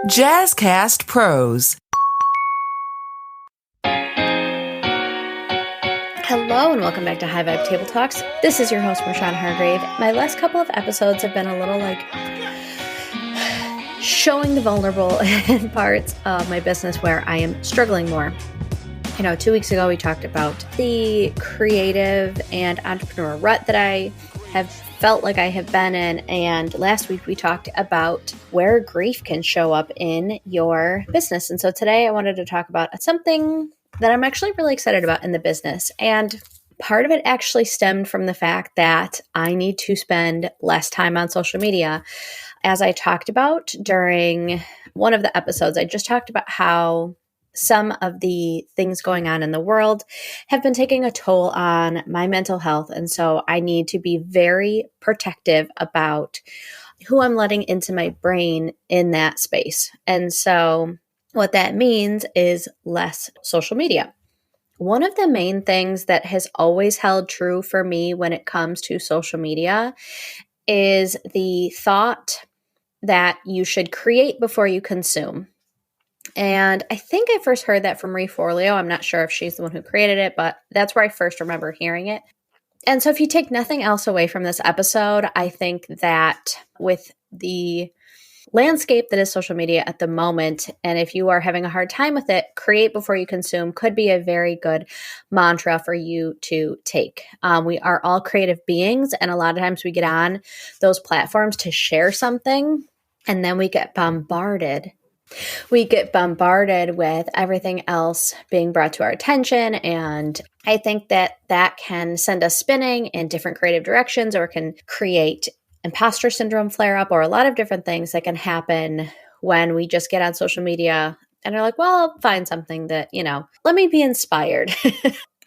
Jazzcast Pros. Hello and welcome back to High Vibe Table Talks. This is your host, Marshawn Hargrave. My last couple of episodes have been a little showing the vulnerable parts of my business where I am struggling more. 2 weeks ago we talked about the creative and entrepreneur rut that I have felt like I have been in, and last week we talked about where grief can show up in your business. And so today I wanted to talk about something that I'm actually really excited about in the business. And part of it actually stemmed from the fact that I need to spend less time on social media. As I talked about during one of the episodes, I just talked about how some of the things going on in the world have been taking a toll on my mental health. And so I need to be very protective about who I'm letting into my brain in that space. And so what that means is less social media. One of the main things that has always held true for me when it comes to social media is the thought that you should create before you consume. And I think I first heard that from Repurposing. I'm not sure if she's the one who created it, but that's where I first remember hearing it. And so if you take nothing else away from this episode, I think that with the landscape that is social media at the moment, and if you are having a hard time with it, create before you consume could be a very good mantra for you to take. We are all creative beings, and a lot of times we get on those platforms to share something, and then we get bombarded. We get bombarded with everything else being brought to our attention, and I think that that can send us spinning in different creative directions, or can create imposter syndrome flare up, or a lot of different things that can happen when we just get on social media and are like, well, I'll find something that, let me be inspired.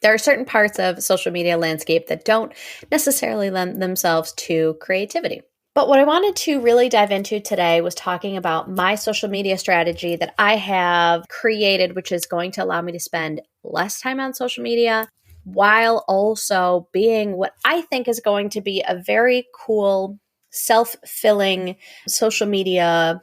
There are certain parts of social media landscape that don't necessarily lend themselves to creativity. But what I wanted to really dive into today was talking about my social media strategy that I have created, which is going to allow me to spend less time on social media while also being what I think is going to be a very cool, self-filling social media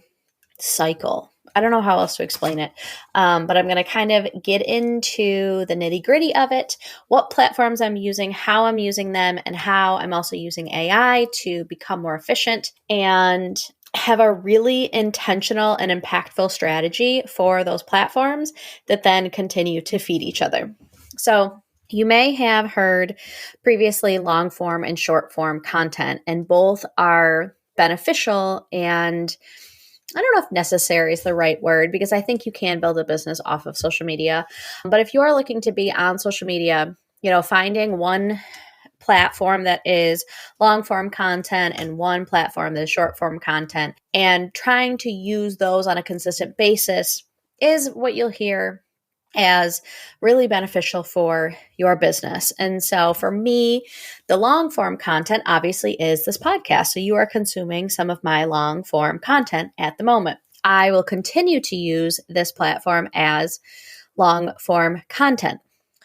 cycle. I don't know how else to explain it, but I'm going to kind of get into the nitty-gritty of it, what platforms I'm using, how I'm using them, and how I'm also using AI to become more efficient and have a really intentional and impactful strategy for those platforms that then continue to feed each other. So you may have heard previously long form and short form content, and both are beneficial, and I don't know if necessary is the right word, because I think you can build a business off of social media. But if you are looking to be on social media, finding one platform that is long form content and one platform that is short form content and trying to use those on a consistent basis is what you'll hear as really beneficial for your business. And so for me, the long form content obviously is this podcast. So you are consuming some of my long form content at the moment. I will continue to use this platform as long form content.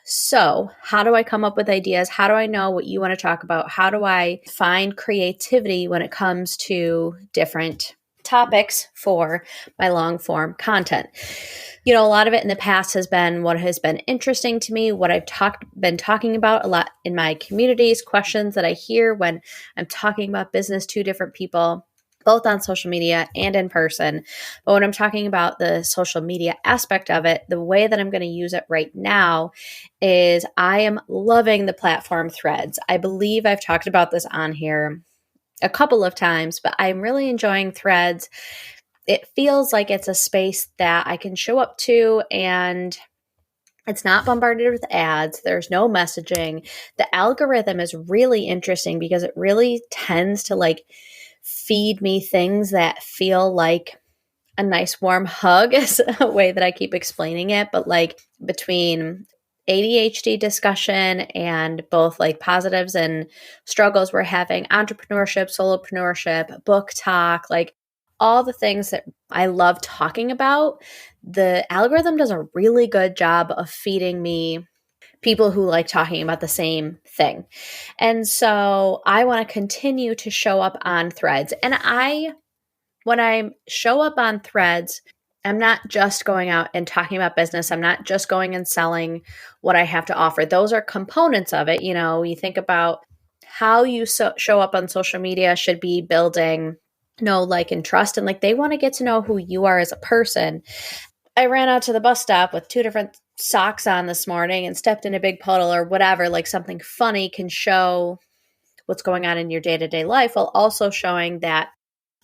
So how do I come up with ideas? How do I know what you want to talk about? How do I find creativity when it comes to different topics for my long form content? A lot of it in the past has been what has been interesting to me, what I've been talking about a lot in my communities, questions that I hear when I'm talking about business to different people, both on social media and in person. But when I'm talking about the social media aspect of it, the way that I'm going to use it right now is I am loving the platform Threads. I believe I've talked about this on here a couple of times, but I'm really enjoying Threads. It feels like it's a space that I can show up to, and it's not bombarded with ads. There's no messaging. The algorithm is really interesting because it really tends to feed me things that feel like a nice warm hug, is a way that I keep explaining it. But between ADHD discussion and both positives and struggles we're having, entrepreneurship, solopreneurship, book talk, all the things that I love talking about, the algorithm does a really good job of feeding me people who like talking about the same thing. And so I want to continue to show up on Threads. And when I show up on Threads, I'm not just going out and talking about business. I'm not just going and selling what I have to offer. Those are components of it. You think about how you show up on social media should be building know, like, and trust. And like, they want to get to know who you are as a person. I ran out to the bus stop with 2 different socks on this morning and stepped in a big puddle or whatever. Like, something funny can show what's going on in your day-to-day life, while also showing that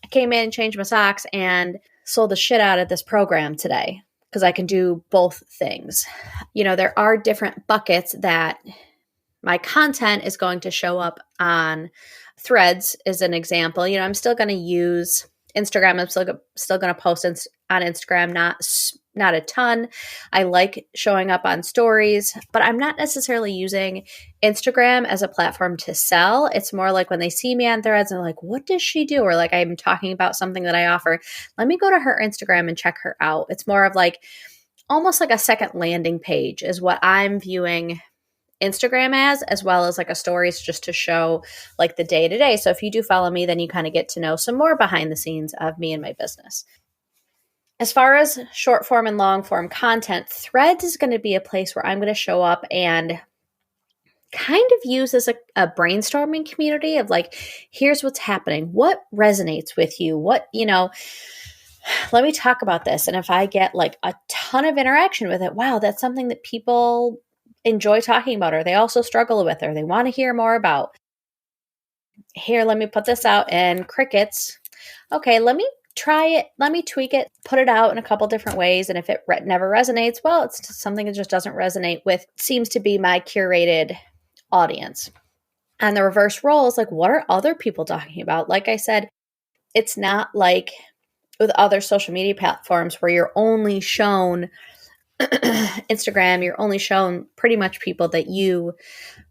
I came in, changed my socks, and sold the shit out of this program today because I can do both things. There are different buckets that my content is going to show up on. Threads is an example. I'm still going to use Instagram. I'm still going to post on Instagram, not a ton. I like showing up on stories, but I'm not necessarily using Instagram as a platform to sell. It's more like when they see me on Threads and like, what does she do? Or like, I'm talking about something that I offer. Let me go to her Instagram and check her out. It's more of like almost like a second landing page is what I'm viewing Instagram as well as like a stories, just to show like the day to day. So if you do follow me, then you kind of get to know some more behind the scenes of me and my business. As far as short form and long form content, Threads is going to be a place where I'm going to show up and kind of use as a brainstorming community of like, here's what's happening. What resonates with you? Let me talk about this. And if I get like a ton of interaction with it, wow, that's something that people enjoy talking about, or they also struggle with, or they want to hear more about. Here, let me put this out, and crickets. Okay, let me try it. Let me tweak it, put it out in a couple different ways. And if it never resonates, well, it's something that just doesn't resonate with, seems to be my curated audience. And the reverse role is like, what are other people talking about? Like I said, it's not like with other social media platforms where you're only shown Instagram, you're only shown pretty much people that you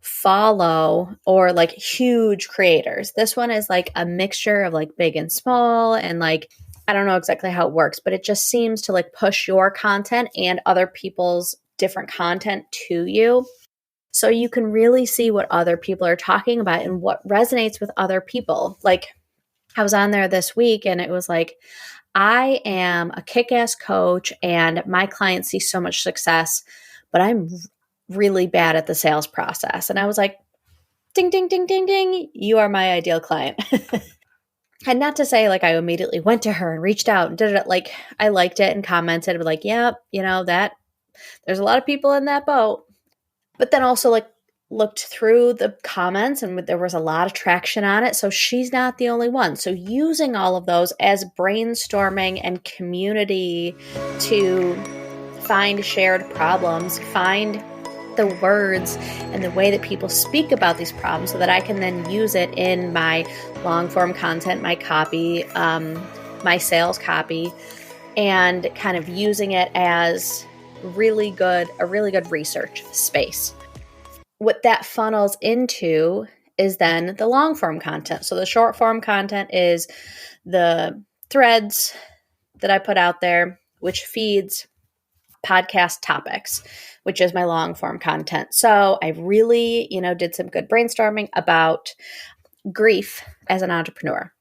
follow or like huge creators. This one is like a mixture of like big and small, and like, I don't know exactly how it works, but it just seems to like push your content and other people's different content to you. So you can really see what other people are talking about and what resonates with other people. Like, I was on there this week and it was like, I am a kick-ass coach and my clients see so much success, but I'm really bad at the sales process. And I was like, ding, ding, ding, ding, ding, you are my ideal client. And not to say like I immediately went to her and reached out and did it. Like, I liked it and commented, but like, yeah, that there's a lot of people in that boat. But then also like looked through the comments and there was a lot of traction on it. So she's not the only one. So using all of those as brainstorming and community to find shared problems, find the words and the way that people speak about these problems so that I can then use it in my long form content, my copy, my sales copy, and kind of using it as a really good research space. What that funnels into is then the long form content. So the short form content is the threads that I put out there, which feeds podcast topics, which is my long form content. So I really, did some good brainstorming about grief as an entrepreneur.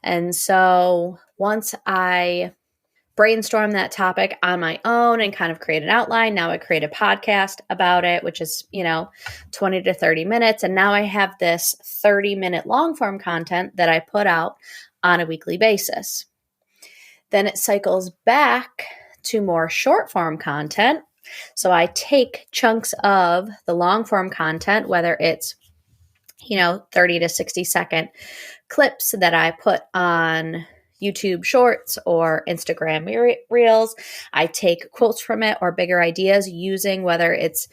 And so once I brainstorm that topic on my own and kind of create an outline, now I create a podcast about it, which is, 20 to 30 minutes. And now I have this 30-minute long form content that I put out on a weekly basis. Then it cycles back to more short form content. So I take chunks of the long form content, whether it's, 30 to 60 second clips that I put on YouTube Shorts or Instagram Reels. I take quotes from it or bigger ideas using whether it's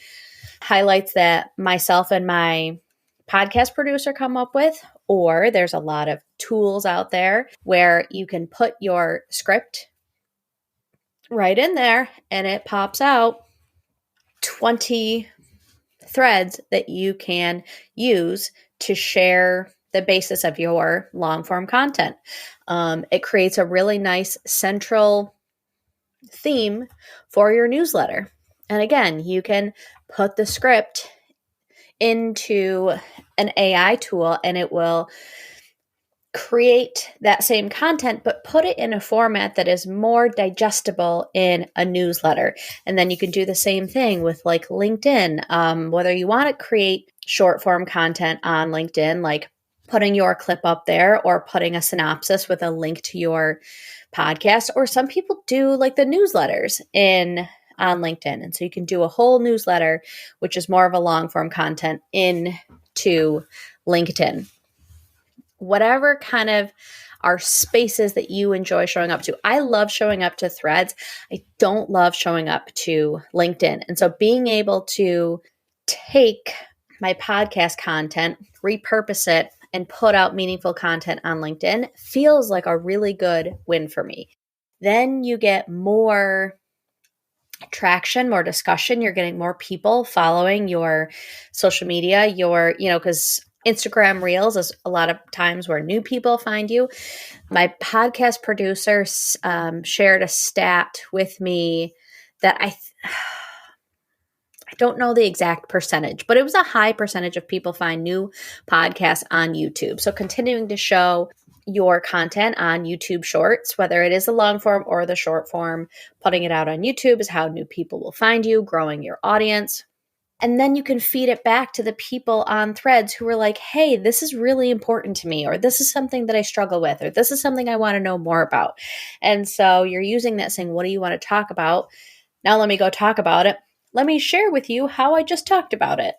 highlights that myself and my podcast producer come up with, or there's a lot of tools out there where you can put your script right in there and it pops out 20 threads that you can use to share the basis of your long form content. It creates a really nice central theme for your newsletter. And again, you can put the script into an AI tool and it will create that same content, but put it in a format that is more digestible in a newsletter. And then you can do the same thing with like LinkedIn. Whether you want to create short form content on LinkedIn, like putting your clip up there or putting a synopsis with a link to your podcast, or some people do like the newsletters on LinkedIn. And so you can do a whole newsletter, which is more of a long form content into LinkedIn. Whatever kind of are spaces that you enjoy showing up to. I love showing up to Threads. I don't love showing up to LinkedIn. And so being able to take my podcast content, repurpose it, and put out meaningful content on LinkedIn feels like a really good win for me. Then you get more traction, more discussion. You're getting more people following your social media, because Instagram Reels is a lot of times where new people find you. My podcast producer shared a stat with me that I don't know the exact percentage, but it was a high percentage of people find new podcasts on YouTube. So continuing to show your content on YouTube Shorts, whether it is the long form or the short form, putting it out on YouTube is how new people will find you, growing your audience. And then you can feed it back to the people on Threads who are like, hey, this is really important to me, or this is something that I struggle with, or this is something I want to know more about. And so you're using that saying, what do you want to talk about? Now let me go talk about it. Let me share with you how I just talked about it.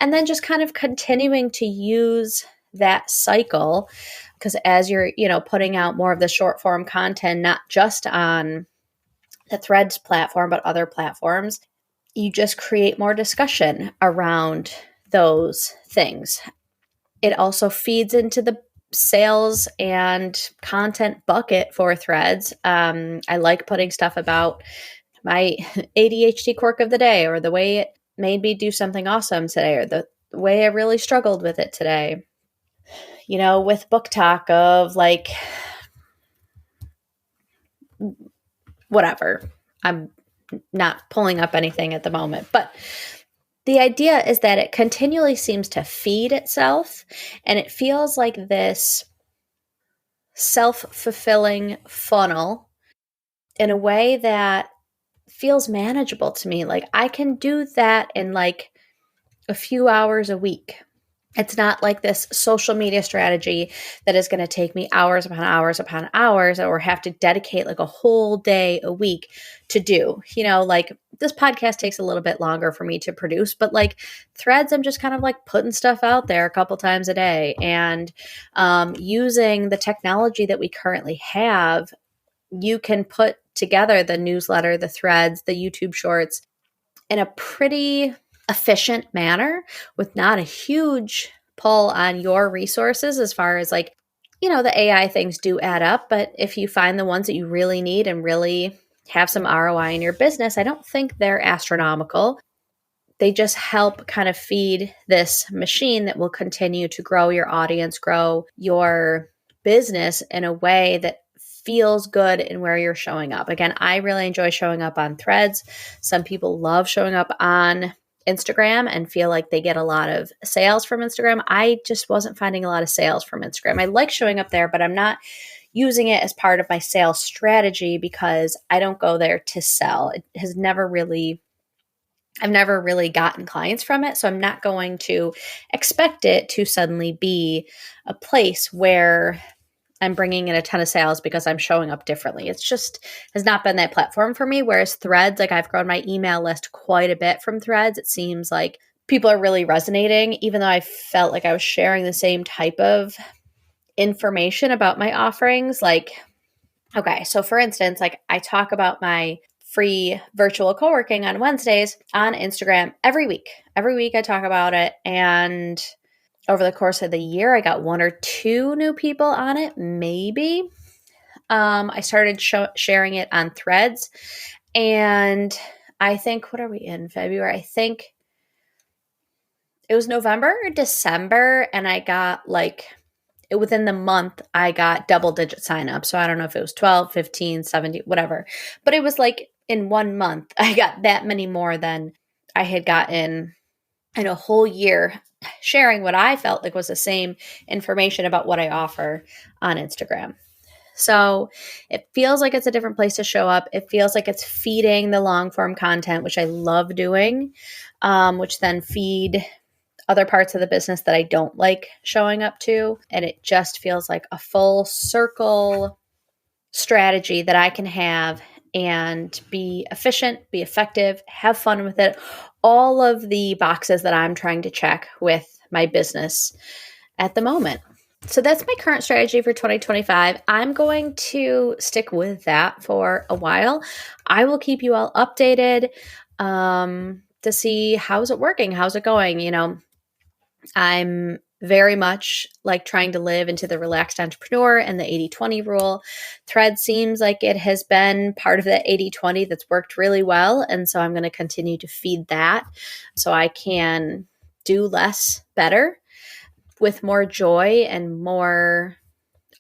And then just kind of continuing to use that cycle, because as you're, putting out more of the short form content, not just on the Threads platform, but other platforms, you just create more discussion around those things. It also feeds into the sales and content bucket for Threads. I like putting stuff about my ADHD quirk of the day, or the way it made me do something awesome today, or the way I really struggled with it today. With book talk of like, whatever. I'm not pulling up anything at the moment, but the idea is that it continually seems to feed itself, and it feels like this self-fulfilling funnel in a way that feels manageable to me. Like I can do that in like a few hours a week. It's not like this social media strategy that is going to take me hours upon hours upon hours, or have to dedicate like a whole day a week to do. Like this podcast takes a little bit longer for me to produce, but like Threads, I'm just kind of like putting stuff out there a couple times a day, and using the technology that we currently have, you can put together the newsletter, the Threads, the YouTube Shorts in a pretty efficient manner with not a huge pull on your resources, as far as like, the AI things do add up. But if you find the ones that you really need and really have some ROI in your business, I don't think they're astronomical. They just help kind of feed this machine that will continue to grow your audience, grow your business in a way that feels good in where you're showing up. Again, I really enjoy showing up on Threads. Some people love showing up on Instagram and feel like they get a lot of sales from Instagram. I just wasn't finding a lot of sales from Instagram. I like showing up there, but I'm not using it as part of my sales strategy because I don't go there to sell. I've never really gotten clients from it. So I'm not going to expect it to suddenly be a place where I'm bringing in a ton of sales because I'm showing up differently. It's just has not been that platform for me. Whereas Threads, like I've grown my email list quite a bit from Threads. It seems like people are really resonating, even though I felt like I was sharing the same type of information about my offerings. Like, okay, so for instance, like I talk about my free virtual co-working on Wednesdays on Instagram every week. Every week I talk about it, and over the course of the year, I got 1 or 2 new people on it, maybe. I started sharing it on Threads, and I think, what are we in, February? I think it was November or December, and I got within the month, I got double-digit signups. So I don't know if it was 12, 15, 17, whatever. But it was like in 1 month, I got that many more than I had gotten in a whole year sharing what I felt like was the same information about what I offer on Instagram. So it feels like it's a different place to show up. It feels like it's feeding the long form content, which I love doing, which then feed other parts of the business that I don't like showing up to. And it just feels like a full circle strategy that I can have and be efficient, be effective, have fun with it. All of the boxes that I'm trying to check with my business at the moment. So that's my current strategy for 2025. I'm going to stick with that for a while. I will keep you all updated to see how's it working, how's it going. You know, I'm very much like trying to live into the relaxed entrepreneur and the 80-20 rule. Thread seems like it has been part of the 80-20 that's worked really well. And so I'm going to continue to feed that so I can do less better with more joy and more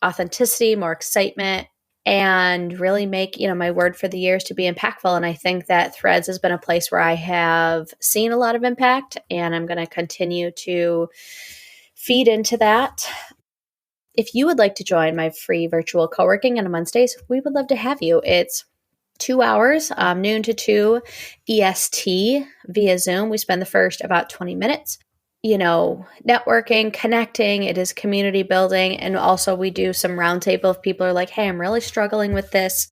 authenticity, more excitement, and really make, my word for the year is to be impactful. And I think that Threads has been a place where I have seen a lot of impact, and I'm going to continue to feed into that. If you would like to join my free virtual co-working on Wednesdays, we would love to have you. It's 2 hours, noon to 2 EST via Zoom. We spend the first about 20 minutes. Networking, connecting, it is community building. And also we do some roundtable if people are like, hey, I'm really struggling with this.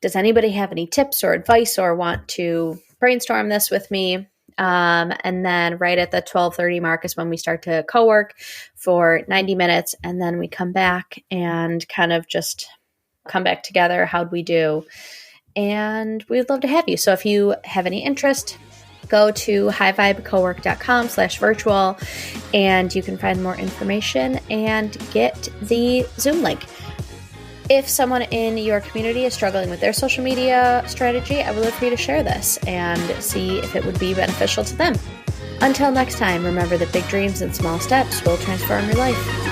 Does anybody have any tips or advice or want to brainstorm this with me? And then right at the 12:30 mark is when we start to co-work for 90 minutes. And then we come back and kind of just come back together. How'd we do? And we'd love to have you. So if you have any interest, go to highvibecowork.com/virtual and you can find more information and get the Zoom link. If someone in your community is struggling with their social media strategy, I would love for you to share this and see if it would be beneficial to them. Until next time, remember that big dreams and small steps will transform your life.